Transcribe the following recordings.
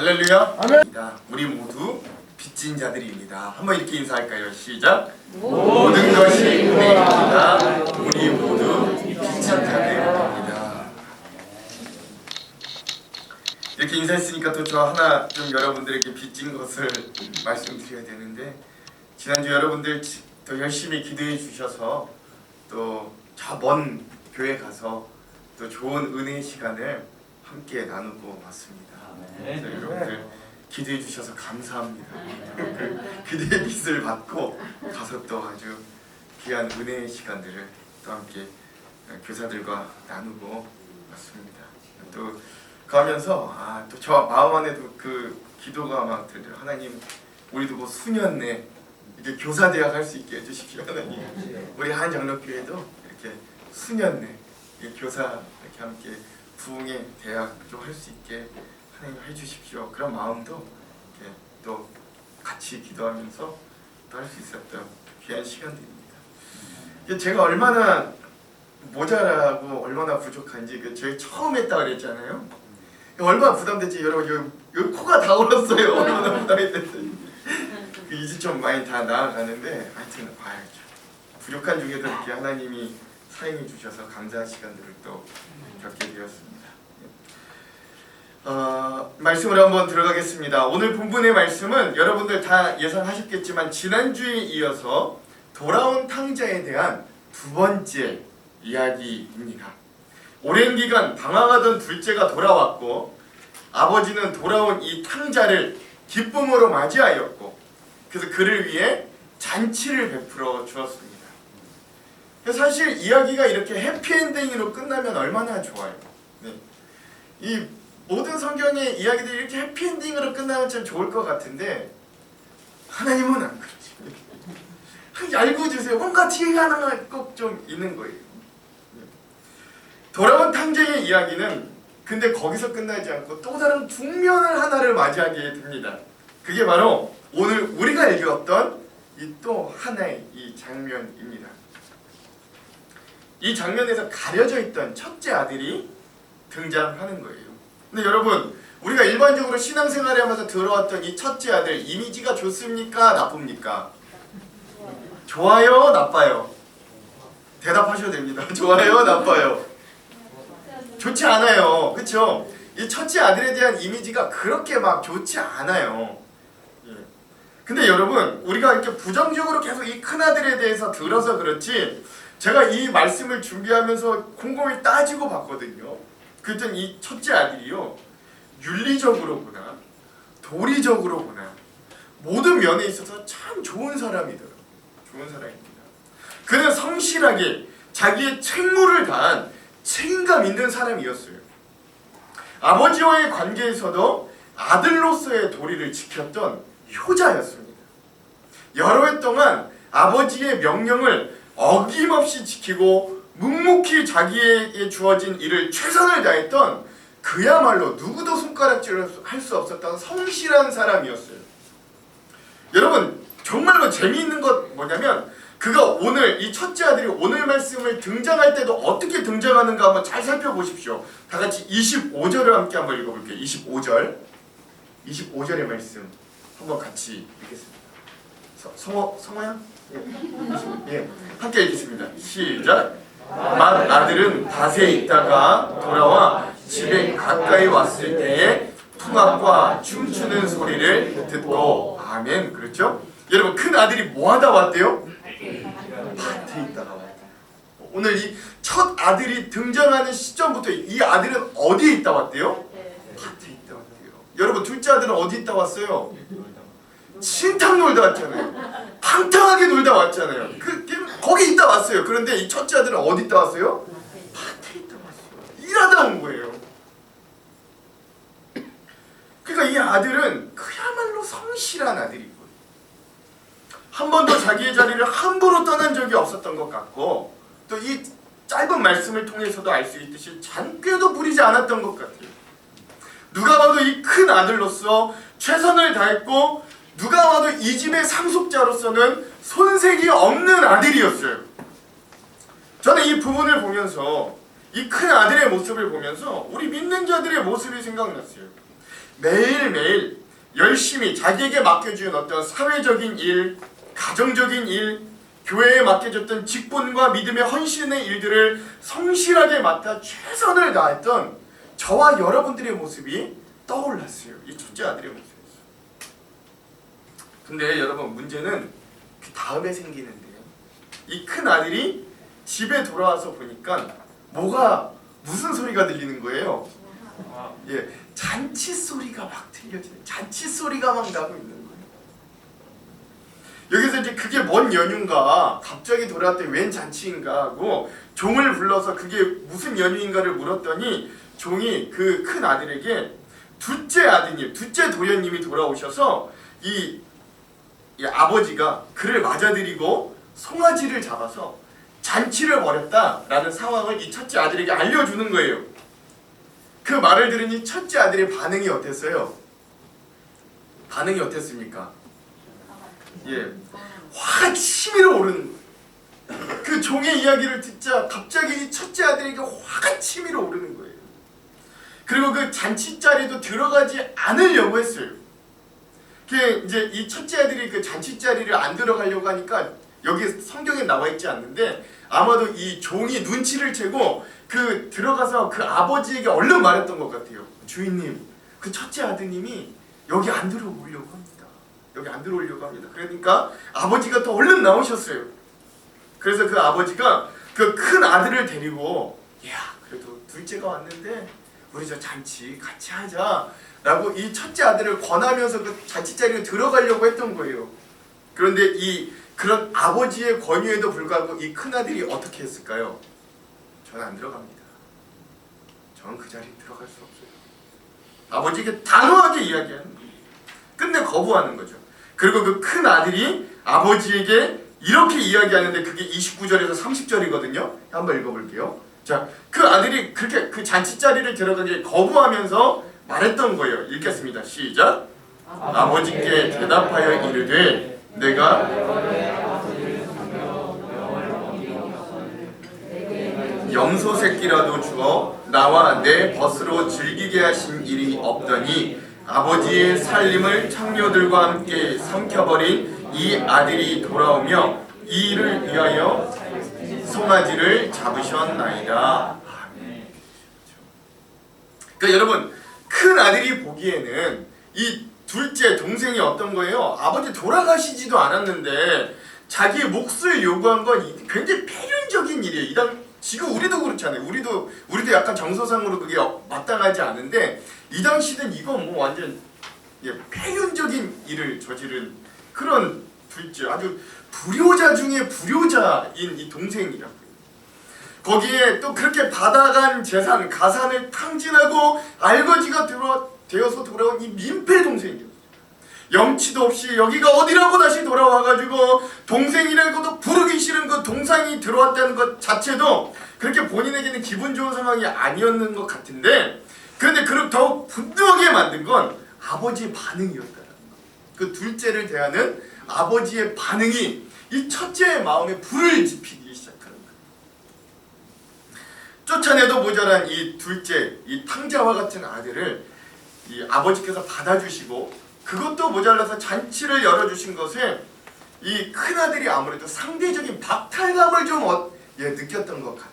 할렐루야. 아멘. 우리 모두 빚진 자들입니다. 한번 이렇게 인사할까요? 시작. 모든 것이 은혜입니다. 우리 모두 빚진 자들입니다. 이렇게 인사했으니까 또 저 하나 좀 여러분들에게 빚진 것을 말씀드려야 되는데, 지난주 여러분들 또 열심히 기도해 주셔서 또 저 먼 교회 가서 또 좋은 은혜의 시간을 함께 나누고 왔습니다. 그래서 여러분들 기도해 주셔서 감사합니다. 기도의 빚을 받고 가서 또 아주 귀한 은혜의 시간들을 또 함께 교사들과 나누고 왔습니다. 또 가면서 또 저 마음 안에도 그 기도가 막 들려요. 하나님, 우리도 뭐 수년 내 이렇게 교사 대학 할 수 있게 해주십시오. 하나님, 우리 한장로교회도 이렇게 수년 내 교사 이렇게 함께 부흥의 대학 좀 할 수 있게 하나님 해주십시오. 그런 마음도 이렇게 또 같이 기도하면서 또 할 수 있었던 귀한 시간들입니다. 제가 얼마나 모자라고 얼마나 부족한지 제가 처음 했다 그랬잖아요. 얼마나 부담됐지. 여러분 여기 코가 다 얼었어요. 얼마나 부담이 됐어요. 이제 좀 많이 다 나아가는데 하여튼 부족한 중에도 이렇게 하나님이 사용해 주셔서 감사한 시간들을 또 겪게 되었습니다. 말씀으로 한번 들어가겠습니다. 오늘 본문의 말씀은 여러분들 다 예상하셨겠지만 지난주에 이어서 돌아온 탕자에 대한 두 번째 이야기입니다. 오랜 기간 방황하던 둘째가 돌아왔고 아버지는 돌아온 이 탕자를 기쁨으로 맞이하였고 그래서 그를 위해 잔치를 베풀어 주었습니다. 사실 이야기가 이렇게 해피엔딩으로 끝나면 얼마나 좋아요. 네. 이 모든 성경의 이야기들이 이렇게 해피엔딩으로 끝나면 참 좋을 것 같은데 하나님은 안 그러지. 얄궂으세요. 뭔가 뒤가 하나 꼭 좀 있는 거예요. 돌아온 탕자의 이야기는 근데 거기서 끝나지 않고 또 다른 국면을 하나를 맞이하게 됩니다. 그게 바로 오늘 우리가 읽었던 이 또 하나의 이 장면입니다. 이 장면에서 가려져 있던 첫째 아들이 등장하는 거예요. 근데 여러분, 우리가 일반적으로 신앙생활을 하면서 들어왔던 이 첫째 아들 이미지가 좋습니까? 나쁩니까? 좋아요? 나빠요? 대답하셔도 됩니다. 좋아요? 나빠요? 좋지 않아요. 그렇죠? 이 첫째 아들에 대한 이미지가 그렇게 막 좋지 않아요. 근데 여러분, 우리가 이렇게 부정적으로 계속 이 큰아들에 대해서 들어서 그렇지 제가 이 말씀을 준비하면서 곰곰이 따지고 봤거든요. 그랬더니 이 첫째 아들이요, 윤리적으로 보나 도리적으로 보나 모든 면에 있어서 참 좋은 사람이더라고요. 좋은 사람입니다. 그는 성실하게 자기의 책무를 다한 책임감 있는 사람이었어요. 아버지와의 관계에서도 아들로서의 도리를 지켰던 효자였습니다. 여러 해 동안 아버지의 명령을 어김없이 지키고 묵묵히 자기에게 주어진 일을 최선을 다했던 그야말로 누구도 손가락질을 할 수 없었던 성실한 사람이었어요. 여러분, 정말로 재미있는 것 뭐냐면 그가 오늘 이 첫째 아들이 오늘 말씀을 등장할 때도 어떻게 등장하는가 한번 잘 살펴보십시오. 다 같이 25절을 함께 한번 읽어볼게요. 25절의 말씀 한번 같이 읽겠습니다. 성호야? 예, 함께 읽겠습니다. 시작. 맏 아들은 밭에 있다가 돌아와 집에 가까이 왔을 때에 풍악과 춤추는 소리를 듣고 아멘. 그렇죠? 여러분, 큰 아들이 뭐 하다 왔대요? 밭에 있다가 왔대요. 오늘 이 첫 아들이 등장하는 시점부터 이 아들은 어디에 있다 왔대요? 밭에 있다 왔대요. 여러분, 둘째 아들은 어디 있다 왔어요? 신탕 놀다 왔잖아요. 탕탕하게 놀다 왔잖아요. 거기 있다 왔어요. 그런데 이 첫째 아들은 어디 있다 왔어요? 밭에 있다 왔어요. 일하다 온 거예요. 그러니까 이 아들은 그야말로 성실한 아들이고 한 번도 자기의 자리를 함부로 떠난 적이 없었던 것 같고 또 이 짧은 말씀을 통해서도 알 수 있듯이 잔꾀도 부리지 않았던 것 같아요. 누가 봐도 이 큰 아들로서 최선을 다했고 누가 봐도 이 집의 상속자로서는 손색이 없는 아들이었어요. 저는 이 부분을 보면서 이 큰 아들의 모습을 보면서 우리 믿는 자들의 모습이 생각났어요. 매일매일 열심히 자기에게 맡겨준 어떤 사회적인 일, 가정적인 일, 교회에 맡겨졌던 직분과 믿음의 헌신의 일들을 성실하게 맡아 최선을 다했던 저와 여러분들의 모습이 떠올랐어요. 이 첫째 아들의 모습이었어요. 근데 여러분, 문제는 그 다음에 생기는데요. 이 큰 아들이 집에 돌아와서 보니까 무슨 소리가 들리는 거예요? 예, 잔치 소리가 막 들려지는, 잔치 소리가 막 나고 있는 거예요. 여기서 이제 그게 뭔 연유인가, 갑자기 돌아왔더니 웬 잔치인가 하고 종을 불러서 그게 무슨 연유인가를 물었더니 종이 그 큰 아들에게 둘째 아드님, 둘째 도련님이 돌아오셔서 이 아버지가 그를 맞아들이고 송아지를 잡아서 잔치를 벌였다라는 상황을 이 첫째 아들에게 알려주는 거예요. 그 말을 들으니 첫째 아들의 반응이 어땠어요? 반응이 어땠습니까? 예, 화가 치밀어 오르는 거예요. 그 종의 이야기를 듣자 갑자기 이 첫째 아들에게 화가 치밀어 오르는 거예요. 그리고 그 잔치 자리도 들어가지 않으려고 했어요. 이제 이 첫째 아들이 그 잔치 자리를 안 들어가려고 하니까 여기 성경에 나와 있지 않는데 아마도 이 종이 눈치를 채고 그 들어가서 그 아버지에게 얼른 말했던 것 같아요. 주인님, 그 첫째 아드님이 여기 안 들어오려고 합니다. 여기 안 들어오려고 합니다. 그러니까 아버지가 더 얼른 나오셨어요. 그래서 그 아버지가 그 큰 아들을 데리고, 야, 그래도 둘째가 왔는데 우리 저 잔치 같이 하자 라고 이 첫째 아들을 권하면서 그 잔치 자리에 들어가려고 했던 거예요. 그런데 그런 아버지의 권유에도 불구하고 이 큰아들이 어떻게 했을까요? 저는 안 들어갑니다. 저는 그 자리에 들어갈 수 없어요. 아버지에게 단호하게 이야기하는 거예요. 끝내 거부하는 거죠. 그리고 그 큰아들이 아버지에게 이렇게 이야기하는데 그게 29절에서 30절이거든요. 한번 읽어볼게요. 자, 그 아들이 그렇게 그 잔치 자리를 들어가기 거부하면서 말했던 거예요. 읽겠습니다. 시작. 아버지께 대답하여 이르되 내가 염소 새끼라도 주어 나와 내 벗으로 즐기게 하신 일이 없더니 아버지의 살림을 창녀들과 함께 삼켜버린 이 아들이 돌아오며 이 일을 위하여 송아지를 잡으셨나이다. 그러니까 여러분, 큰 아들이 보기에는 이 둘째 동생이 어떤 거예요? 아버지 돌아가시지도 않았는데 자기 몫을 요구한 건 굉장히 폐륜적인 일이에요. 지금 우리도 그렇잖아요. 우리도 약간 정서상으로 그게 마땅하지 않은데 이 당시는 이건 뭐 완전 폐륜적인 일을 저지른 그런 둘째, 아주 불효자 중에 불효자인 이 동생이라고요. 거기에 또 그렇게 받아간 재산, 가산을 탕진하고 알거지가 되어서 돌아온 이 민폐 동생이었어요. 염치도 없이 여기가 어디라고 다시 돌아와가지고 동생이라고도 부르기 싫은 그 동상이 들어왔다는 것 자체도 그렇게 본인에게는 기분 좋은 상황이 아니었는 것 같은데, 그런데 그를 더욱 분노하게 만든 건 아버지의 반응이었다는 거. 그 둘째를 대하는 아버지의 반응이 이 첫째의 마음에 불을 지피기 시작하는 거예요. 쫓아내도 모자란 이 둘째, 이 탕자와 같은 아들을 이 아버지께서 받아주시고 그것도 모자라서 잔치를 열어주신 것에 이 큰아들이 아무래도 상대적인 박탈감을 좀 느꼈던 것 같아요.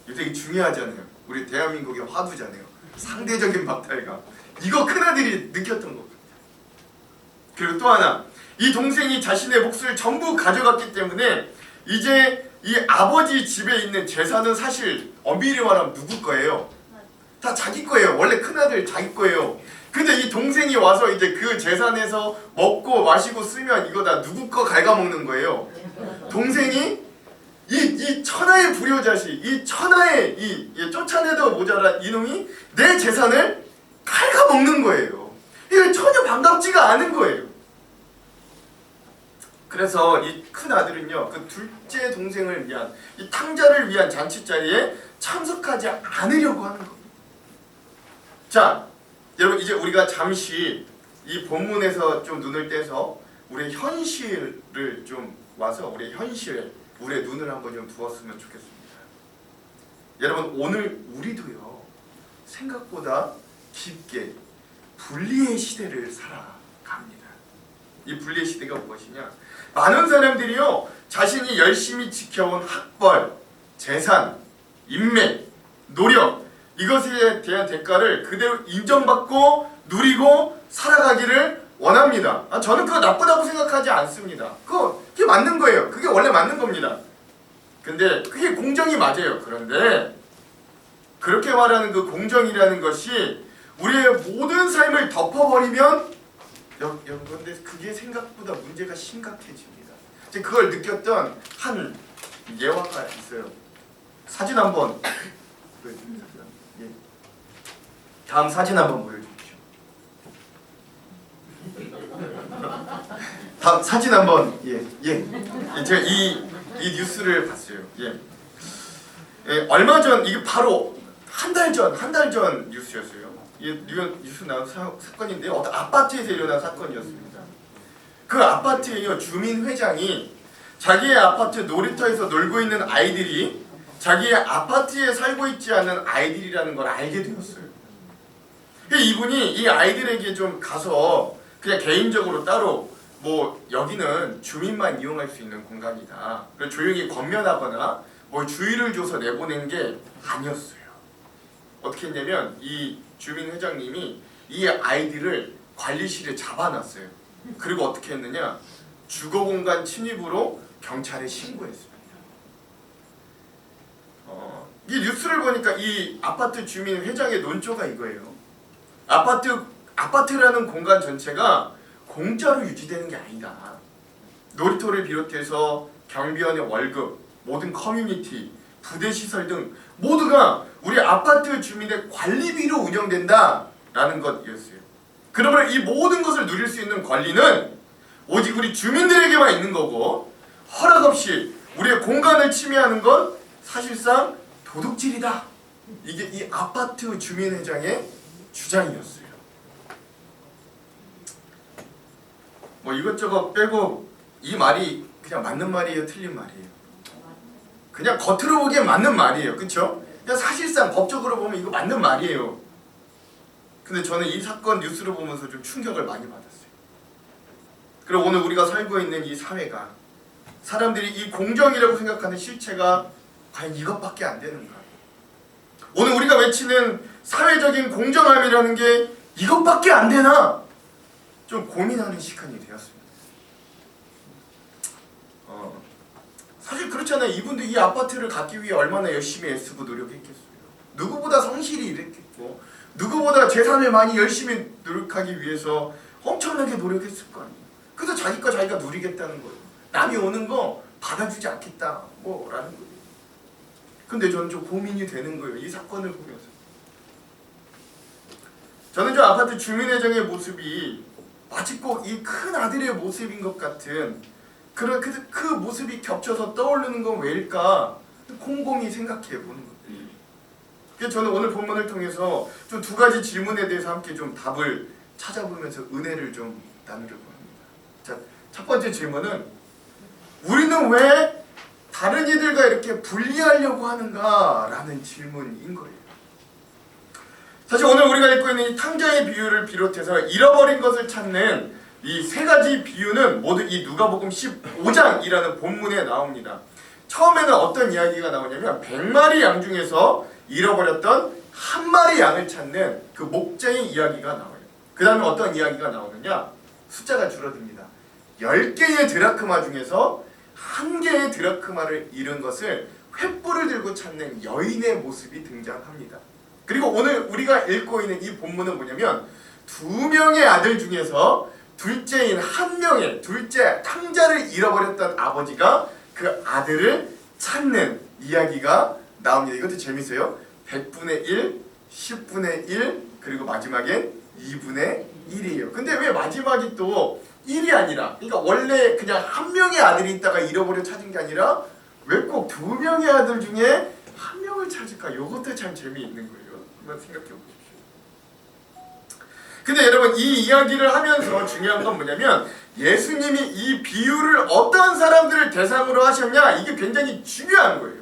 이거 되게 중요하잖아요. 우리 대한민국의 화두잖아요. 상대적인 박탈감. 이거 큰아들이 느꼈던 것 같아요. 그리고 또 하나, 이 동생이 자신의 몫을 전부 가져갔기 때문에 이제 이 아버지 집에 있는 재산은 사실 엄밀히 말하면 누구 거예요? 다 자기 거예요. 원래 큰아들 자기 거예요. 근데 이 동생이 와서 이제 그 재산에서 먹고 마시고 쓰면 이거 다 누구 거 갉아먹는 거예요. 동생이 이 천하의 불효자식, 이 천하의 이 쫓아내도 모자란 이놈이 내 재산을 갉아먹는 거예요. 이게 전혀 반갑지가 않은 거예요. 그래서 이 큰 아들은요, 그 둘째 동생을 위한, 이 탕자를 위한 잔치 자리에 참석하지 않으려고 하는 겁니다. 자, 여러분, 이제 우리가 잠시 이 본문에서 좀 눈을 떼서 우리의 현실을 좀 와서 우리의 현실에 우리의 눈을 한번 좀 두었으면 좋겠습니다. 여러분, 오늘 우리도요 생각보다 깊게 분리의 시대를 살아갑니다. 이 분리의 시대가 무엇이냐? 많은 사람들이요, 자신이 열심히 지켜온 학벌, 재산, 인맥, 노력, 이것에 대한 대가를 그대로 인정받고 누리고 살아가기를 원합니다. 저는 그거 나쁘다고 생각하지 않습니다. 그게 맞는 거예요. 그게 원래 맞는 겁니다. 근데 그게 공정이 맞아요. 그런데 그렇게 말하는 그 공정이라는 것이 우리의 모든 삶을 덮어버리면 근데 그게 생각보다 문제가 심각해집니다. 제가 그걸 느꼈던 한 예화가 있어요. 사진 한번 보여주세요. 예. 다음 사진 한번 보여주십시오. 다음 사진 한번 제가 이 뉴스를 봤어요. 얼마 전, 이게 바로 한 달 전 뉴스였어요. 뉴스 나온 사건인데요. 어떤 아파트에서 일어난 사건이었습니다. 그 아파트의 주민 회장이 자기의 아파트 놀이터에서 놀고 있는 아이들이 자기의 아파트에 살고 있지 않은 아이들이라는 걸 알게 되었어요. 이분이 이 아이들에게 좀 가서 그냥 개인적으로 따로 여기는 주민만 이용할 수 있는 공간이다, 조용히 권면하거나 주의를 줘서 내보낸 게 아니었어요. 어떻게 했냐면 이 주민 회장님이 이 아이들을 관리실에 잡아놨어요. 그리고 어떻게 했느냐, 주거공간 침입으로 경찰에 신고했습니다. 이 뉴스를 보니까 이 아파트 주민 회장의 논조가 이거예요. 아파트라는 공간 전체가 공짜로 유지되는 게 아니다. 놀이터를 비롯해서 경비원의 월급, 모든 커뮤니티, 부대시설 등 모두가 우리 아파트 주민의 관리비로 운영된다라는 것이었어요. 그러므로 이 모든 것을 누릴 수 있는 권리는 오직 우리 주민들에게만 있는 거고, 허락 없이 우리의 공간을 침해하는 건 사실상 도둑질이다. 이게 이 아파트 주민회장의 주장이었어요. 이것저것 빼고 이 말이 그냥 맞는 말이에요, 틀린 말이에요? 그냥 겉으로 보기엔 맞는 말이에요. 그렇죠? 사실상 법적으로 보면 이거 맞는 말이에요. 근데 저는 이 사건 뉴스를 보면서 좀 충격을 많이 받았어요. 그리고 오늘 우리가 살고 있는 이 사회가, 사람들이 이 공정이라고 생각하는 실체가 과연 이것밖에 안 되는가? 오늘 우리가 외치는 사회적인 공정함이라는 게 이것밖에 안 되나? 좀 고민하는 시간이 되었습니다. 사실 그렇잖아요. 이분들 이 아파트를 갖기 위해 얼마나 열심히 애쓰고 노력했겠어요. 누구보다 성실히 일했겠고, 누구보다 재산을 많이 열심히 노력하기 위해서 엄청나게 노력했을 거 아니에요. 그래서 자기 거 자기가 누리겠다는 거예요. 남이 오는 거 받아주지 않겠다 라는 거예요. 근데 저는 좀 고민이 되는 거예요. 이 사건을 보면서. 저는 저 아파트 주민회장의 모습이 마치 꼭 이 큰 아들의 모습인 것 같은 그 모습이 겹쳐서 떠오르는 건 왜일까? 곰곰이 생각해 보는 거예요. 그래서 저는 오늘 본문을 통해서 좀 두 가지 질문에 대해서 함께 좀 답을 찾아보면서 은혜를 좀 나누려고 합니다. 자, 첫 번째 질문은, 우리는 왜 다른 이들과 이렇게 분리하려고 하는가라는 질문인 거예요. 사실 오늘 우리가 읽고 있는 이 탕자의 비유를 비롯해서 잃어버린 것을 찾는 이 세 가지 비유는 모두 이 누가복음 15장이라는 본문에 나옵니다. 처음에는 어떤 이야기가 나오냐면 100마리 양 중에서 잃어버렸던 한 마리 양을 찾는 그 목자의 이야기가 나와요. 그 다음에 어떤 이야기가 나오느냐, 숫자가 줄어듭니다. 10개의 드라크마 중에서 1개의 드라크마를 잃은 것을 횃불을 들고 찾는 여인의 모습이 등장합니다. 그리고 오늘 우리가 읽고 있는 이 본문은 뭐냐면, 2명의 아들 중에서 둘째인 한 명의 둘째 탕자를 잃어버렸던 아버지가 그 아들을 찾는 이야기가 나옵니다. 이것도 재밌어요. 100분의 1, 10분의 1, 그리고 마지막엔 2분의 1이에요. 근데 왜 마지막이 또 1이 아니라, 그러니까 원래 그냥 한 명의 아들이 있다가 잃어버려 찾은 게 아니라 왜 꼭 2명의 아들 중에 한 명을 찾을까? 이것도 참 재미있는 거예요. 한번 생각해 보십시오. 근데 여러분, 이 이야기를 하면서 중요한 건 뭐냐면, 예수님이 이 비유를 어떤 사람들을 대상으로 하셨냐, 이게 굉장히 중요한 거예요.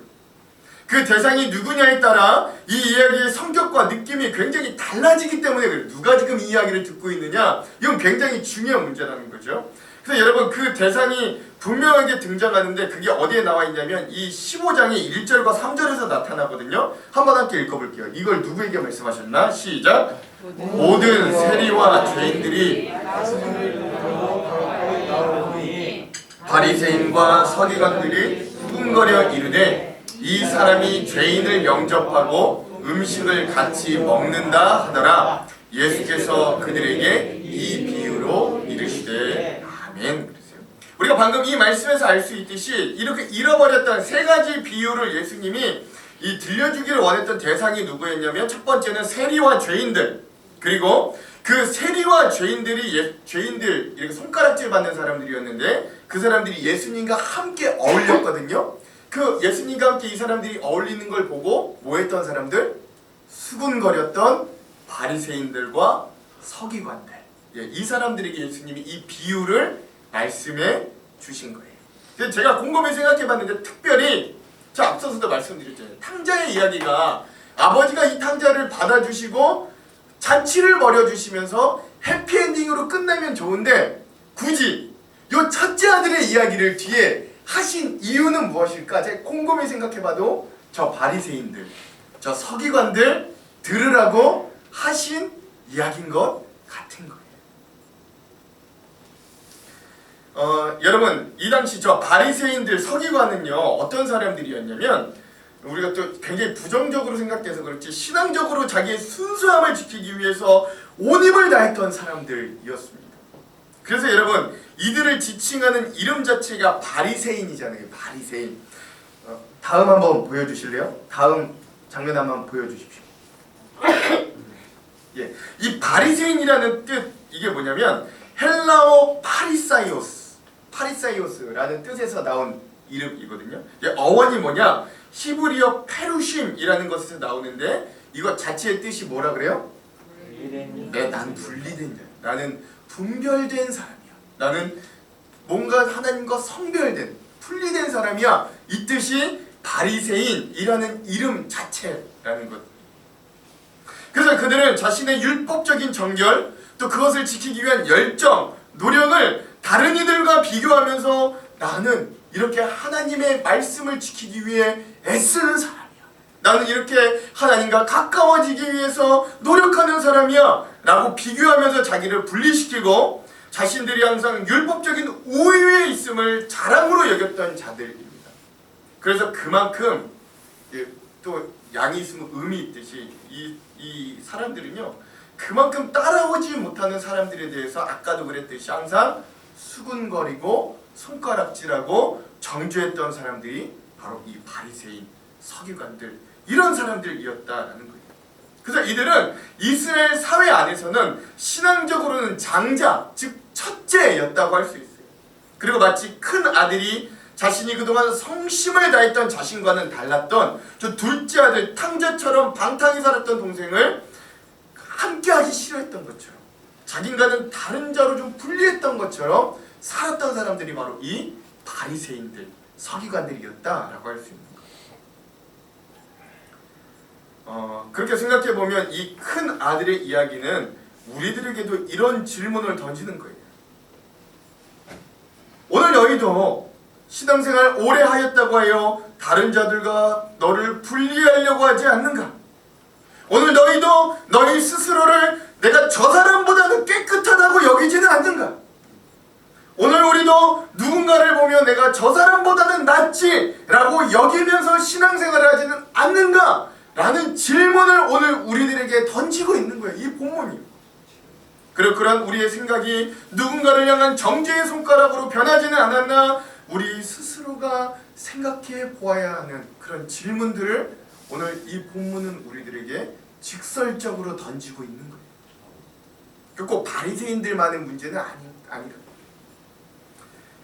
그 대상이 누구냐에 따라 이 이야기의 성격과 느낌이 굉장히 달라지기 때문에 그래요. 누가 지금 이 이야기를 듣고 있느냐, 이건 굉장히 중요한 문제라는 거죠. 그래서 여러분, 그 대상이 분명하게 등장하는데 그게 어디에 나와 있냐면 이 15장의 1절과 3절에서 나타나거든요. 한번 함께 읽어볼게요. 이걸 누구에게 말씀하셨나? 시작! 모든 세리와 죄인들이 바리새인과 서기관들이 수군거려 이르되 이 사람이 죄인을 영접하고 음식을 같이 먹는다 하더라. 예수께서 그들에게 이 비유로 이르시되 아멘. 그랬어요. 우리가 방금 이 말씀에서 알 수 있듯이 이렇게 잃어버렸던 세 가지 비유를 예수님이 이 들려주기를 원했던 대상이 누구였냐면, 첫 번째는 세리와 죄인들, 그리고 그 세리와 죄인들이 죄인들, 이렇게 손가락질 받는 사람들이었는데 그 사람들이 예수님과 함께 어울렸거든요. 그 예수님과 함께 이 사람들이 어울리는 걸 보고 뭐 했던 사람들? 수군거렸던 바리새인들과 서기관들. 이 사람들에게 예수님이 이 비유를 말씀해 주신 거예요. 그래서 제가 곰곰이 생각해 봤는데, 특별히 저 앞서서도 말씀드렸잖아요. 탕자의 이야기가 아버지가 이 탕자를 받아주시고 잔치를 벌여주시면서 해피엔딩으로 끝나면 좋은데, 굳이 이 첫째 아들의 이야기를 뒤에 하신 이유는 무엇일까? 제가 곰곰이 생각해봐도 저 바리새인들, 저 서기관들 들으라고 하신 이야기인 것 같은 거예요. 여러분, 이 당시 저 바리새인들, 서기관은요 어떤 사람들이었냐면, 우리가 또 굉장히 부정적으로 생각해서 그렇지 신앙적으로 자기의 순수함을 지키기 위해서 온 힘을 다했던 사람들이었습니다. 그래서 여러분, 이들을 지칭하는 이름 자체가 바리새인이잖아요. 바리새인. 다음 한번 보여주실래요? 다음 장면 한번 보여주십시오. 예, 이 바리새인이라는 뜻, 이게 뭐냐면 헬라어 파리사이오스라는 뜻에서 나온 이름이거든요. 어원이 뭐냐? 히브리어 페루심이라는 것에서 나오는데, 이거 자체의 뜻이 뭐라 그래요? 네, 난 분리된 자, 나는 분별된 사람이야. 나는 뭔가 하나님과 성별된, 분리된 사람이야. 이 뜻이 바리새인이라는 이름 자체라는 것. 그래서 그들은 자신의 율법적인 정결, 또 그것을 지키기 위한 열정, 노력을 다른 이들과 비교하면서 나는 이렇게 하나님의 말씀을 지키기 위해 애쓰는 사람이야. 나는 이렇게 하나님과 가까워지기 위해서 노력하는 사람이야 라고 비교하면서 자기를 분리시키고 자신들이 항상 율법적인 우위에 있음을 자랑으로 여겼던 자들입니다. 그래서 그만큼 또 양이 있으면 음이 있듯이 이 사람들은요, 그만큼 따라오지 못하는 사람들에 대해서 아까도 그랬듯이 항상 수군거리고 손가락질하고 정죄했던 사람들이 바로 이 바리새인, 서기관들, 이런 사람들이었다라는 거예요. 그래서 이들은 이스라엘 사회 안에서는 신앙적으로는 장자, 즉 첫째였다고 할 수 있어요. 그리고 마치 큰 아들이 자신이 그동안 성심을 다했던 자신과는 달랐던 저 둘째 아들 탕자처럼 방탕히 살았던 동생을 함께하기 싫어했던 것처럼, 자기과는 다른 자로 좀 분리했던 것처럼 살았던 사람들이 바로 이 바리새인들, 서기관들이었다라고 할 수 있는 거예요. 그렇게 생각해 보면 이 큰 아들의 이야기는 우리들에게도 이런 질문을 던지는 거예요. 오늘 너희도 신앙생활 오래 하였다고 하여 다른 자들과 너를 분리하려고 하지 않는가? 오늘 너희도 너희 스스로를 내가 저 사람보다는 깨끗하다고 여기지는 않는가? 오늘 우리도 누군가를 보면 내가 저 사람보다는 낫지 라고 여기면서 신앙생활을 하지는 않는가? 라는 질문을 오늘 우리들에게 던지고 있는 거예요. 이 본문이. 그리고 그런 우리의 생각이 누군가를 향한 정죄의 손가락으로 변하지는 않았나? 우리 스스로가 생각해 보아야 하는 그런 질문들을 오늘 이 본문은 우리들에게 직설적으로 던지고 있는 거예요. 꼭 바리새인들만의 문제는 아니다.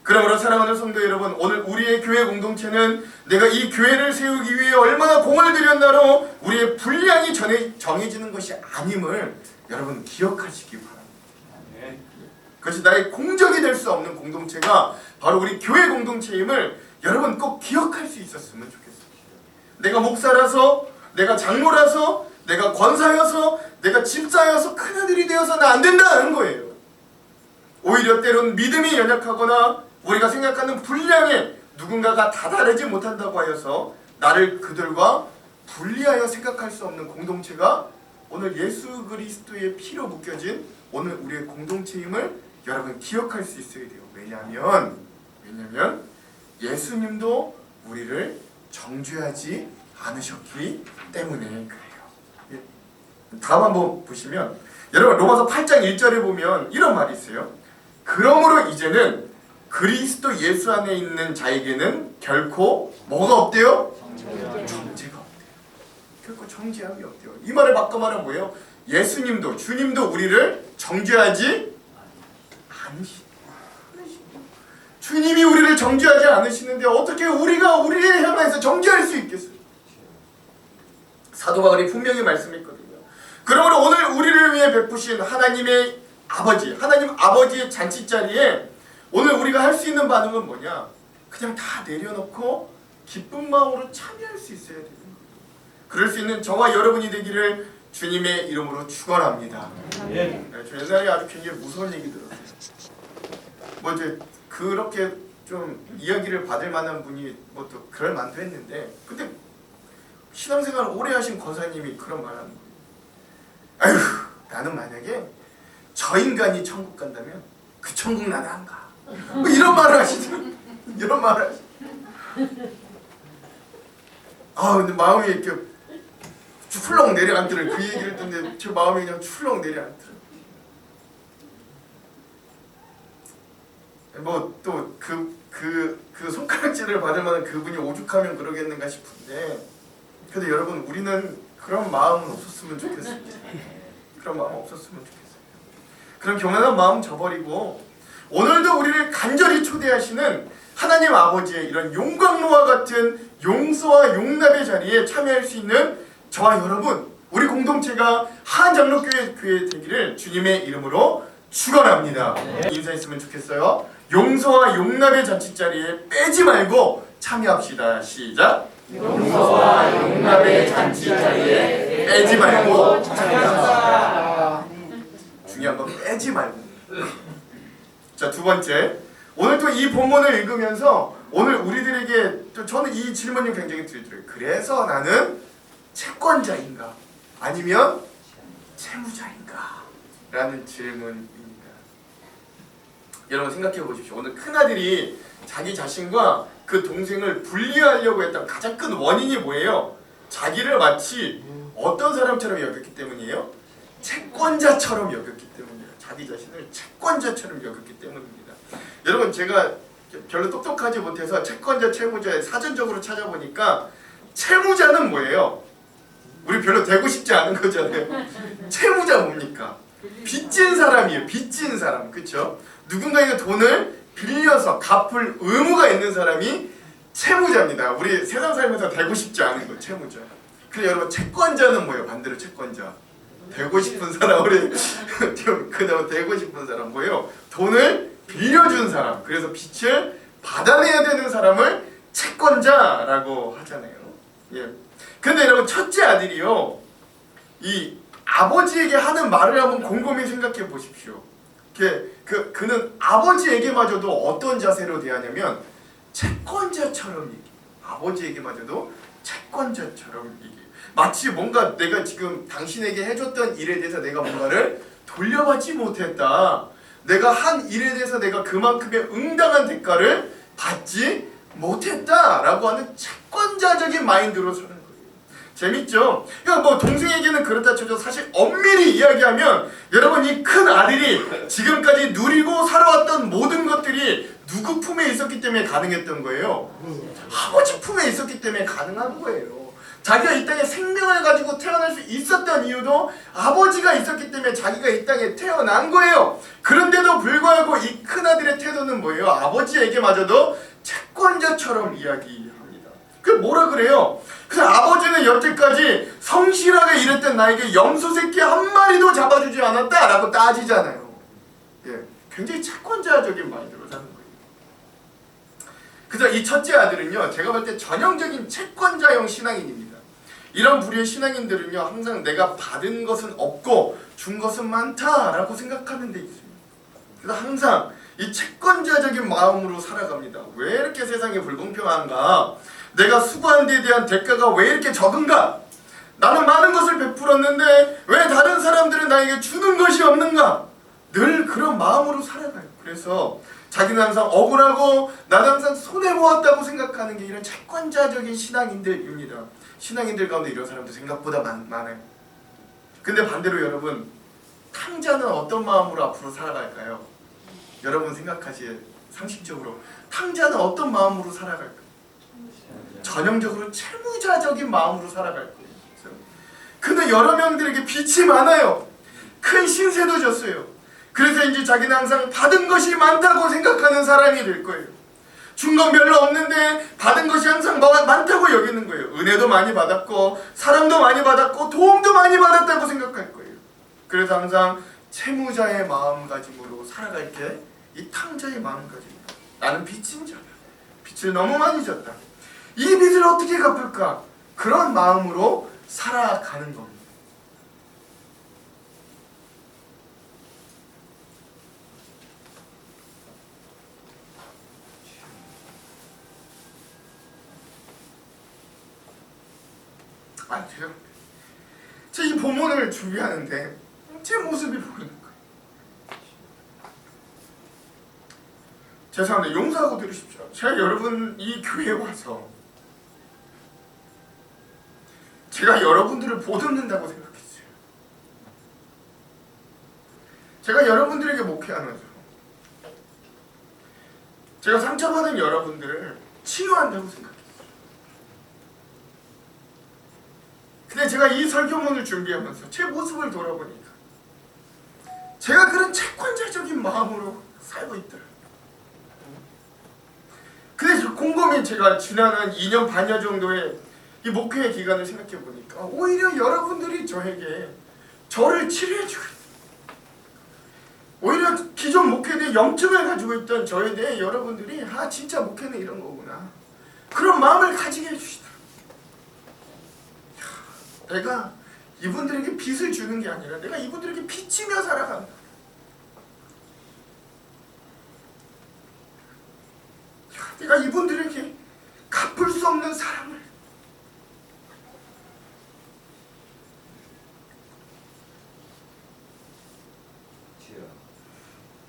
그러므로 사랑하는 성도 여러분, 오늘 우리의 교회 공동체는 내가 이 교회를 세우기 위해 얼마나 공을 들였나로 우리의 분량이 정해지는 것이 아님을 여러분 기억하시기 바랍니다. 그것이 나의 공적이 될 수 없는 공동체가 바로 우리 교회 공동체임을 여러분 꼭 기억할 수 있었으면 좋겠습니다. 내가 목사라서, 내가 장로라서, 내가 권사여서, 내가 집사여서 큰아들이 되어서는 안 된다는 거예요. 오히려 때론 믿음이 연약하거나 우리가 생각하는 분량에 누군가가 다다르지 못한다고 하여서 나를 그들과 분리하여 생각할 수 없는 공동체가 오늘 예수 그리스도의 피로 묶여진 오늘 우리의 공동체임을 여러분 기억할 수 있어야 돼요. 왜냐하면 예수님도 우리를 정죄하지 않으셨기 때문에 그래요. 다음 한번 보시면 여러분 로마서 8장 1절에 보면 이런 말이 있어요. 그러므로 이제는 그리스도 예수 안에 있는 자에게는 결코 뭐가 없대요? 정죄가 없대요. 결코 정죄함이 없대요. 이 말을 바꿔 말하면 뭐예요? 예수님도 주님도 우리를 정죄하지 않으시고 주님이 우리를 정죄하지 않으시는데 어떻게 우리가 우리를 향해서 정죄할 수 있겠어요? 사도 바울이 분명히 말씀했거든요. 그러므로 오늘 우리를 위해 베푸신 하나님의 아버지, 하나님 아버지의 잔치자리에 오늘 우리가 할 수 있는 반응은 뭐냐? 그냥 다 내려놓고 기쁜 마음으로 참여할 수 있어야 되는 거예요. 그럴 수 있는 저와 여러분이 되기를 주님의 이름으로 축원합니다. 네, 저 옛날에 아주 굉장히 무서운 얘기 들었어요. 뭐 이제 그렇게 좀 이야기를 받을 만한 분이 뭐 또 그럴 만도 했는데, 근데 신앙생활 오래 하신 권사님이 그런 말 하는 거예요. 아휴, 나는 만약에 저 인간이 천국 간다면 그 천국 나는 안 가. 뭐 이런 말을 하시더라고요. 이런 말을 하시더라고요. 아, 근데 마음이 이렇게 출렁 내려앉더라고요. 그 얘기를 듣는데 제 마음이 그냥 출렁 내려앉더라고요. 뭐 또 그 손가락질을 받을 만한 그분이 오죽하면 그러겠는가 싶은데, 근데 여러분 우리는 그런 마음은 없었으면 좋겠습니다. 그런 마음 없었으면 좋겠어요. 그런 교만한 마음 저버리고 오늘도 우리를 간절히 초대하시는 하나님 아버지의 이런 용광로와 같은 용서와 용납의 자리에 참여할 수 있는 저와 여러분, 우리 공동체가 한장로교회 교회 되기를 주님의 이름으로 축원합니다. 인사했으면 좋겠어요. 용서와 용납의 잔치자리에 빼지 말고 참여합시다. 시작. 용서와 용납의 잔치자리에 빼지 말고 참여합시다. 중요한 건 빼지 말고. 자, 두 번째, 오늘 또 이 본문을 읽으면서 오늘 우리들에게 또 저는 이 질문이 굉장히 들더라고요. 그래서 나는 채권자인가 아니면 채무자인가? 라는 질문입니다. 여러분 생각해 보십시오. 오늘 큰아들이 자기 자신과 그 동생을 분리하려고 했던 가장 큰 원인이 뭐예요? 자기를 마치 어떤 사람처럼 여겼기 때문이에요? 채권자처럼 여겼기 때문이에요. 자기 자신을 채권자처럼 여겼기 때문입니다. 여러분 제가 별로 똑똑하지 못해서 채권자, 채무자 사전적으로 찾아보니까 채무자는 뭐예요? 우리 별로 되고 싶지 않은 거잖아요. 채무자 뭡니까? 빚진 사람이에요. 빚진 사람. 그렇죠? 누군가에게 돈을 빌려서 갚을 의무가 있는 사람이 채무자입니다. 우리 세상 살면서 되고 싶지 않은 거 채무자. 그래 여러분 채권자는 뭐예요? 반대로 채권자. 되고 싶은 사람, 우리 그다음 되고 싶은 사람 뭐예요? 돈을 빌려준 사람. 그래서 빚을 받아내야 되는 사람을 채권자라고 하잖아요. 예. 근데 여러분 첫째 아들이요, 이 아버지에게 하는 말을 한번 곰곰이 생각해 보십시오. 그는 아버지에게마저도 어떤 자세로 대하냐면 채권자처럼 얘기해요. 아버지에게마저도 채권자처럼 얘기해요. 마치 뭔가 내가 지금 당신에게 해줬던 일에 대해서 내가 뭔가를 돌려받지 못했다, 내가 한 일에 대해서 내가 그만큼의 응당한 대가를 받지 못했다라고 하는 채권자적인 마인드로 서는 거예요. 재밌죠? 그러니까 뭐 동생에게는 그렇다 쳐도 사실 엄밀히 이야기하면 여러분 이 큰 아들이 지금까지 누리고 살아왔던 모든 것들이 누구 품에 있었기 때문에 가능했던 거예요? 아버지 품에 있었기 때문에 가능한 거예요. 자기가 이 땅에 생명을 가지고 태어날 수 있었던 이유도 아버지가 있었기 때문에 자기가 이 땅에 태어난 거예요. 그런데도 불구하고 이 큰아들의 태도는 뭐예요? 아버지에게마저도 채권자처럼 이야기합니다. 그 뭐라 그래요? 그래서 아버지는 여태까지 성실하게 일했던 나에게 염소 새끼 한 마리도 잡아주지 않았다 라고 따지잖아요. 예, 굉장히 채권자적인 마인드로 사는 거예요. 그래서 이 첫째 아들은요, 제가 볼 때 전형적인 채권자형 신앙인입니다. 이런 부류의 신앙인들은요, 항상 내가 받은 것은 없고 준 것은 많다라고 생각하는 데 있습니다. 그래서 항상 이 채권자적인 마음으로 살아갑니다. 왜 이렇게 세상이 불공평한가? 내가 수고한 데에 대한 대가가 왜 이렇게 적은가? 나는 많은 것을 베풀었는데 왜 다른 사람들은 나에게 주는 것이 없는가? 늘 그런 마음으로 살아가요. 그래서 자기는 항상 억울하고 나는 항상 손해보았다고 생각하는 게 이런 채권자적인 신앙인들입니다. 신앙인들 가운데 이런 사람도 생각보다 많아요. 근데 반대로 여러분, 탕자는 어떤 마음으로 앞으로 살아갈까요? 여러분 생각하시에 상식적으로 탕자는 어떤 마음으로 살아갈까요? 전형적으로 채무자적인 마음으로 살아갈 거예요. 근데 여러 명들에게 빚이 많아요. 큰 신세도 졌어요. 그래서 이제 자기는 항상 받은 것이 많다고 생각하는 사람이 될 거예요. 준 건 별로 없는데 받은 것이 항상 많다고 여기는 거예요. 은혜도 많이 받았고 사랑도 많이 받았고 도움도 많이 받았다고 생각할 거예요. 그래서 항상 채무자의 마음가짐으로 살아갈 때 이 탕자의 마음가짐입니다. 나는 빚진 자다. 빚을 너무 많이 졌다. 이 빚을 어떻게 갚을까? 그런 마음으로 살아가는 겁니다. 제가 이 본문을 준비하는데 제 모습이 보이는 거예요. 죄송합니다. 용서하고 들으십시오. 제가 여러분 이 교회에 와서 제가 여러분들을 보듬는다고 생각했어요. 제가 여러분들에게 목회하면서 제가 상처받은 여러분들을 치유한다고 생각했어요. 근데 제가 이 설교문을 준비하면서 제 모습을 돌아보니까 제가 그런 채권자적인 마음으로 살고 있더라고요. 근데 곰곰이 제가 지난 한 2년 반여 정도의 이 목회의 기간을 생각해 보니까 오히려 여러분들이 저를 치료해 주고 있어요. 오히려 기존 목회에 대해 염증을 가지고 있던 저에 대해 여러분들이 진짜 목회는 이런 거구나, 그런 마음을 가지게 해주시더라고요. 내가 이분들에게 빚을 주는 게 아니라 내가 이분들에게 빚지며 살아간다. 내가 이분들에게 갚을 수 없는 사랑을,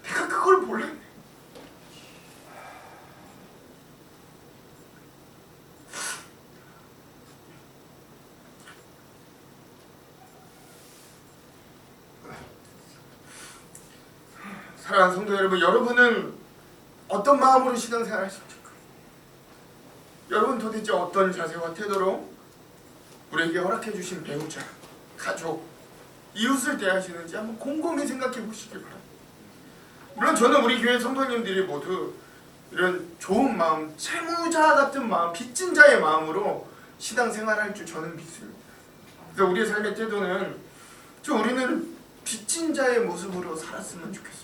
내가 그걸 몰랐네. 사랑하는 성도 여러분, 여러분은 어떤 마음으로 신앙생활 하십니까? 여러분 도대체 어떤 자세와 태도로 우리에게 허락해 주신 배우자, 가족, 이웃을 대하시는지 한번 곰곰이 생각해 보시기 바랍니다. 물론 저는 우리 교회 성도님들이 모두 이런 좋은 마음, 채무자 같은 마음, 빚진 자의 마음으로 신앙생활할 줄 저는 믿습니다. 그래서 우리의 삶의 태도는 우리는 빚진 자의 모습으로 살았으면 좋겠습니다.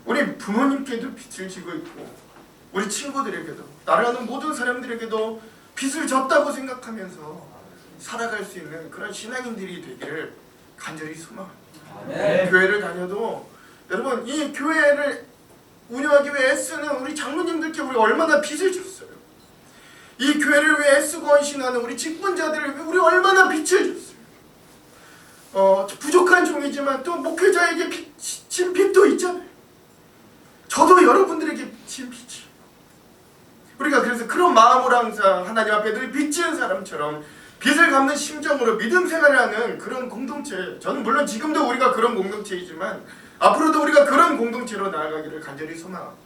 우리 부모님께도 빚을 지고 있고 우리 친구들에게도, 나를 아는 모든 사람들에게도 빚을 졌다고 생각하면서 살아갈 수 있는 그런 신앙인들이 되기를 간절히 소망합니다. 교회를 다녀도 여러분, 이 교회를 운영하기 위해 애쓰는 우리 장로님들께 우리 얼마나 빚을 줬어요. 이 교회를 위해 애쓰고 헌신하는 우리 직분자들을 위해 우리 얼마나 빚을 줬어요. 부족한 종이지만 또 목회자에게 진 빚도 있잖아요. 저도 여러분들에게 진 빚이. 우리가 그래서 그런 마음으로 항상 하나님 앞에 늘 빚지은 사람처럼 빚을 갚는 심정으로 믿음 생활을 하는 그런 공동체, 저는 물론 지금도 우리가 그런 공동체이지만 앞으로도 우리가 그런 공동체로 나아가기를 간절히 소망합니다.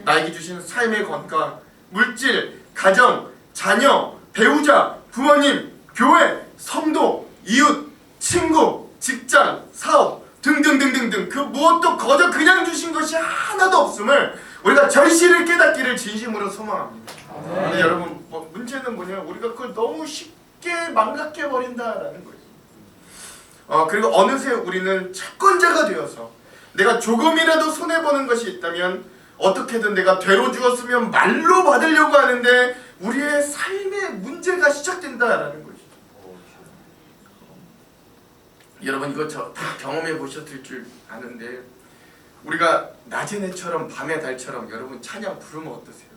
나에게 주신 삶의 건강, 물질, 가정, 자녀, 배우자, 부모님, 교회, 성도, 이웃, 친구, 직장, 사업 등등등등등 그 무엇도 거저 그냥 주신 것이 하나도 없음을 우리가 절실히 깨닫기를 진심으로 소망합니다. 근데 여러분, 문제는 뭐냐, 우리가 그걸 너무 쉽게 망각해 버린다라는 거예요. 그리고 어느새 우리는 채권자가 되어서 내가 조금이라도 손해보는 것이 있다면 어떻게든 내가 되로 주었으면 말로 받으려고 하는데 우리의 삶의 문제가 시작된다라는 것이죠. 여러분 이거 다 경험해 보셨을 줄 아는데 우리가 낮의 해처럼 밤의 달처럼 여러분 찬양 부르면 어떠세요?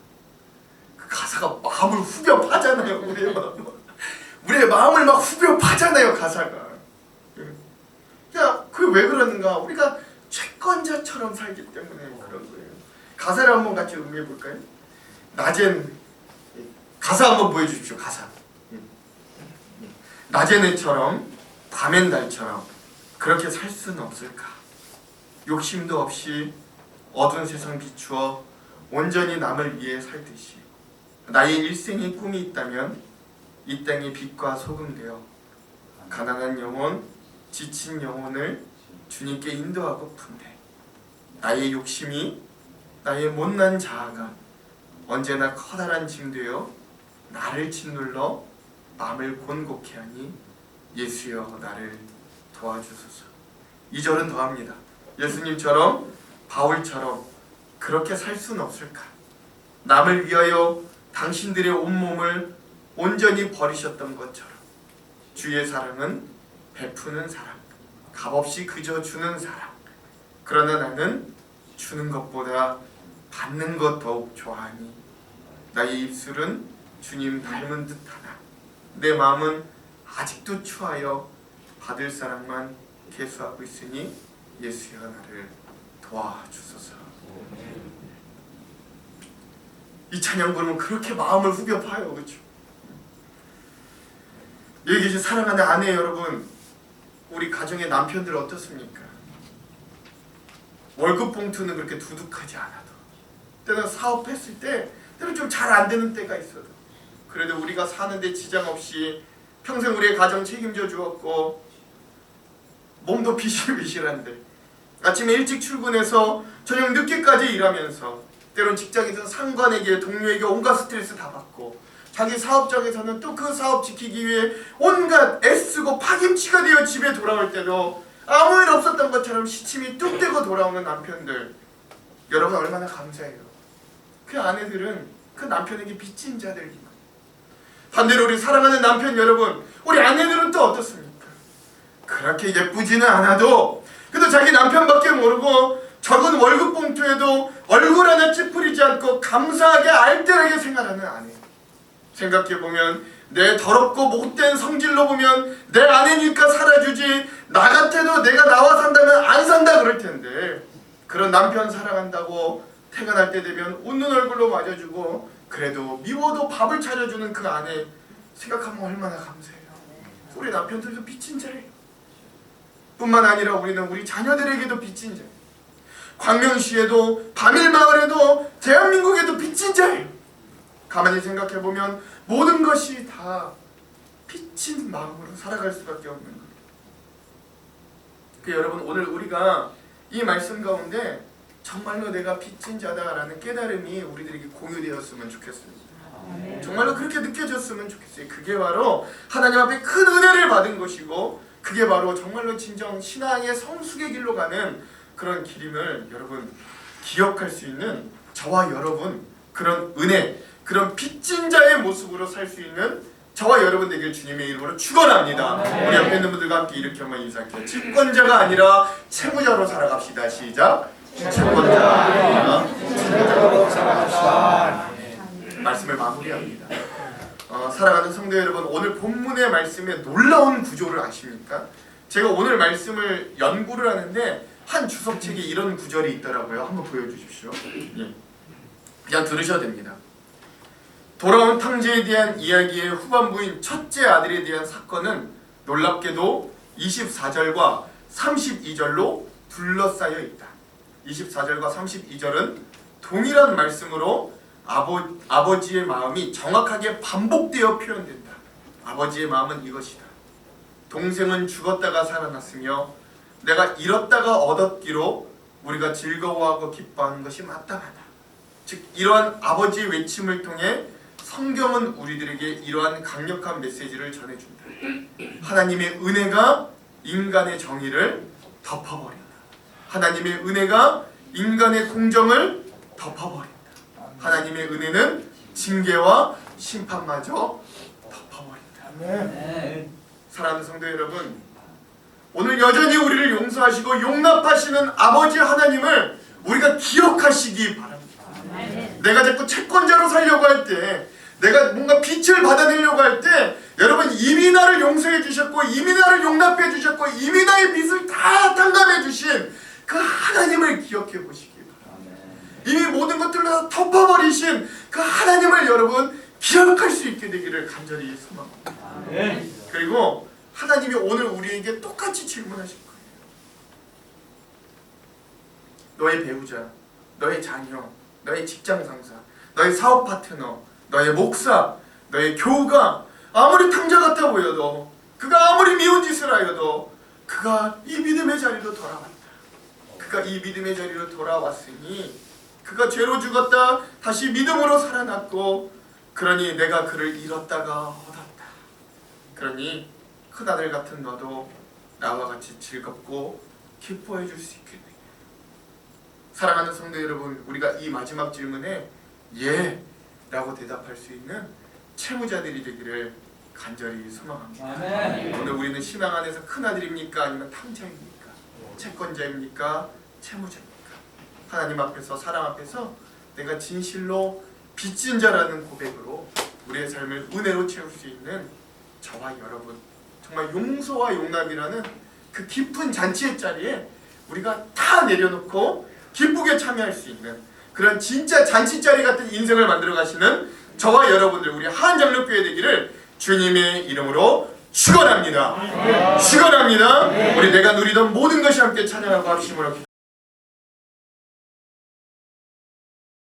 그 가사가 마음을 후벼 파잖아요. 우리의 마음을 막 후벼 파잖아요. 가사가. 야, 그게 왜 그러는가? 우리가 채권자처럼 살기 때문에 그런 거예요. 가사를 한번 같이 음미해 볼까요? 낮엔 가사 한번 보여주십시오. 가사. 낮엔 해처럼 밤엔 달처럼 그렇게 살 수는 없을까? 욕심도 없이 어두운 세상 비추어 온전히 남을 위해 살듯이 나의 일생의 꿈이 있다면 이 땅의 빛과 소금 되어 가난한 영혼, 지친 영혼을 주님께 인도하고픈데 나의 욕심이 나의 못난 자아가 언제나 커다란 짐 되어 나를 짓눌러 마음을 곤곡해 하니 예수여 나를 도와주소서. 2절은 더합니다. 예수님처럼 바울처럼 그렇게 살 수는 없을까? 남을 위하여 당신들의 온몸을 온전히 버리셨던 것처럼 주의 사랑은 베푸는 사랑, 값없이 그저 주는 사랑. 그러나 나는 주는 것보다 받는 것 더욱 좋아하니 나의 입술은 주님 닮은 듯하나 내 마음은 아직도 추하여 받을 사랑만 계수하고 있으니 예수여 나를 도와주소서. 이 찬양 부르면 그렇게 마음을 후벼 파요. 그렇죠? 여기 계신 사랑하는 아내 여러분, 우리 가정의 남편들 어떻습니까? 월급 봉투는 그렇게 두둑하지 않아도 때는 사업했을 때 때는 좀 잘 안 되는 때가 있어도 그래도 우리가 사는데 지장 없이 평생 우리의 가정 책임져 주었고 몸도 비실비실한데 아침에 일찍 출근해서 저녁 늦게까지 일하면서 때론 직장에서 상관에게 동료에게 온갖 스트레스 다 받고 자기 사업장에서는 또 그 사업 지키기 위해 온갖 애쓰고 파김치가 되어 집에 돌아올 때도 아무 일 없었던 것처럼 시침이 뚝 떼고 돌아오는 남편들, 여러분 얼마나 감사해요. 그 아내들은 그 남편에게 빚진 자들이고, 반대로 우리 사랑하는 남편 여러분, 우리 아내들은 또 어떻습니까? 그렇게 예쁘지는 않아도 그래도 자기 남편밖에 모르고 적은 월급 봉투에도 얼굴 하나 찌푸리지 않고 감사하게 알뜰하게 생활하는 아내. 생각해보면 내 더럽고 못된 성질로 보면 내 아내니까 살아주지, 나 같아도 내가 나와 산다면 안 산다 그럴 텐데, 그런 남편 사랑한다고 퇴근할 때 되면 웃는 얼굴로 맞아주고 그래도 미워도 밥을 차려주는 그 아내 생각하면 얼마나 감사해요. 우리 남편들도 빚진 자예요. 뿐만 아니라 우리는 우리 자녀들에게도 빚진 자예요. 광명시에도 바밀마을에도 대한민국에도 빚진 자예요. 가만히 생각해보면 모든 것이 다 빚진 마음으로 살아갈 수밖에 없는 거예요. 여러분, 오늘 우리가 이 말씀 가운데 정말로 내가 빚진 자다라는 깨달음이 우리들에게 공유되었으면 좋겠습니다. 정말로 그렇게 느껴졌으면 좋겠어요. 그게 바로 하나님 앞에 큰 은혜를 받은 것이고, 그게 바로 정말로 진정 신앙의 성숙의 길로 가는 그런 길임을 여러분 기억할 수 있는 저와 여러분, 그런 은혜, 그런 빚진 자의 모습으로 살 수 있는 저와 여러분 되길 주님의 이름으로 축원합니다. 우리 옆에 있는 분들과 함께 이렇게 한번 인사할게요. 채권자가 아니라 채무자로 살아갑시다. 시작. 채권자가 아니라 채무자로 살아갑시다. 말씀을 마무리합니다. 사랑하는 성도 여러분, 오늘 본문의 말씀의 놀라운 구조를 아십니까? 제가 오늘 말씀을 연구를 하는데 한 주석책에 이런 구절이 있더라고요. 한번 보여주십시오. 예. 그냥 들으셔도 됩니다. 돌아온 탕제에 대한 이야기의 후반부인 첫째 아들에 대한 사건은 놀랍게도 24절과 32절로 둘러싸여 있다. 24절과 32절은 동일한 말씀으로 아버지의 마음이 정확하게 반복되어 표현된다. 아버지의 마음은 이것이다. 동생은 죽었다가 살아났으며 내가 잃었다가 얻었기로 우리가 즐거워하고 기뻐하는 것이 마땅하다. 즉, 이러한 아버지의 외침을 통해 성경은 우리들에게 이러한 강력한 메시지를 전해준다. 하나님의 은혜가 인간의 정의를 덮어버린다. 하나님의 은혜가 인간의 공정을 덮어버린다. 하나님의 은혜는 징계와 심판마저 덮어버린다. 사랑하는 성도 여러분, 오늘 여전히 우리를 용서하시고 용납하시는 아버지 하나님을 우리가 기억하시기 바랍니다. 내가 자꾸 채권자로 살려고 할 때, 내가 뭔가 빛을 받아내려고 할 때, 여러분 이미 나를 용서해 주셨고 이미 나를 용납해 주셨고 이미 나의 빚을 다 탕감해 주신 그 하나님을 기억해 보시기 바랍니다. 이미 모든 것들을 다 덮어버리신 그 하나님을 여러분 기억할 수 있게 되기를 간절히 소망합니다. 그리고 하나님이 오늘 우리에게 똑같이 질문하실 거예요. 너의 배우자, 너의 자녀, 너의 직장 상사, 너의 사업 파트너, 너의 목사, 너의 교우가 아무리 탕자 같아 보여도, 그가 아무리 미운 짓을 하여도 그가 이 믿음의 자리로 돌아왔다. 그가 이 믿음의 자리로 돌아왔으니 그가 죄로 죽었다 다시 믿음으로 살아났고, 그러니 내가 그를 잃었다가 얻었다. 그러니 큰아들 같은 너도 나와 같이 즐겁고 기뻐해 줄 수 있게 되게. 사랑하는 성도 여러분, 우리가 이 마지막 질문에 예 라고 대답할 수 있는 채무자들이 되기를 간절히 소망합니다. 오늘 우리는 신앙 안에서 큰아들입니까? 아니면 탕자입니까? 채권자입니까? 채무자입니까? 하나님 앞에서, 사랑 앞에서 내가 진실로 빚진 자라는 고백으로 우리의 삶을 은혜로 채울 수 있는 저와 여러분, 정말 용서와 용납이라는 그 깊은 잔치의 자리에 우리가 다 내려놓고 기쁘게 참여할 수 있는 그런 진짜 잔치자리 같은 인생을 만들어 가시는 저와 여러분들, 우리 하안장로교회 되기를 주님의 이름으로 축원합니다. 축원합니다. 우리 내가 누리던 모든 것이 함께 찬양하고 합심으로